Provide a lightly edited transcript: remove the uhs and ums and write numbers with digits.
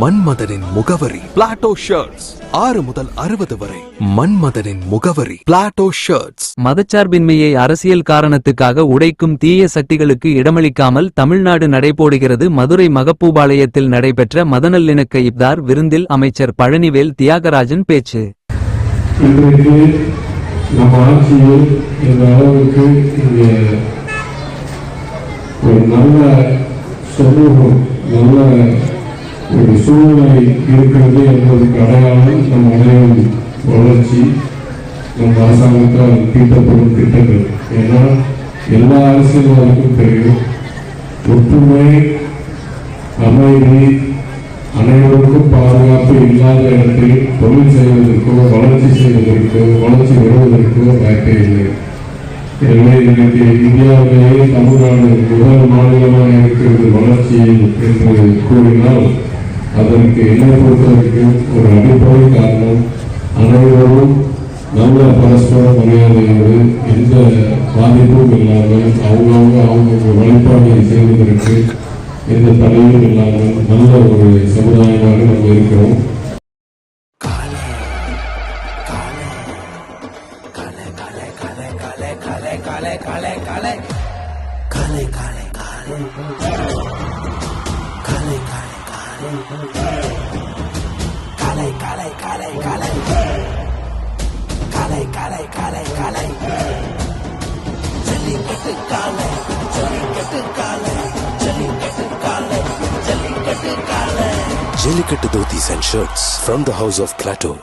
மன்மதனின் முகவரி Plato shirts. 6 முதல் 60 வரை. மன்மதனின் முகவரி பிளாட்டோ ஷர்ட்ஸ். மதச்சார்பின்மையை அரசியல் காரணத்துக்காக உடைக்கும் தீய சக்திகளுக்கு இடமளிக்காமல் தமிழ்நாடு நடைபோடுகிறது. மதுரை மகப்பூபாளையத்தில் நடைபெற்ற மதநல்லிணக்க இப்தார் விருந்தில் அமைச்சர் பழனிவேல் தியாகராஜன் பேச்சு. இன்றைக்கு நம்ம ஆட்சியில் இந்த அளவுக்கு இங்கே ஒரு நல்ல சமூகம், நல்ல ஒரு சூழ்நிலை இருக்கிறது என்பதற்கு அடையாளம் நம் அனைவரும் வளர்ச்சி, நம் அரசாங்கத்தால் தீட்டப்படும் திட்டங்கள். ஏன்னா எல்லா அரசியல்வாதிக்கும் தெரியும், ஒற்றுமை, அமைதி, அனைவருக்கும் பாதுகாப்பு இல்லாத இடத்தில் தொழில் செய்வதற்கோ வளர்ச்சி செய்வதற்கோ வளர்ச்சி வருவதற்கோ வாய்ப்பே இல்லை. எனவே இன்னைக்கு இந்தியாவிலேயே தமிழ்நாடு முதல் மாநிலமாக இருக்கிறது வளர்ச்சியில் என்று கூறினால் அதற்கு என்னை பொறுத்தவரைக்கும் ஒரு அடிப்படை காரணம் அனைவரும் நல்ல பரஸ்பர மரியாதையோடு எந்த பாதிப்பும் இல்லாமல் அவங்க வழிபாடு செய்வதற்கு எந்த தடையும் இல்லாமல் நல்ல ஒரு சமுதாயமாக நம்ம இருக்கிறோம். Jallikattu dhotis and shirts from the house of Plateau.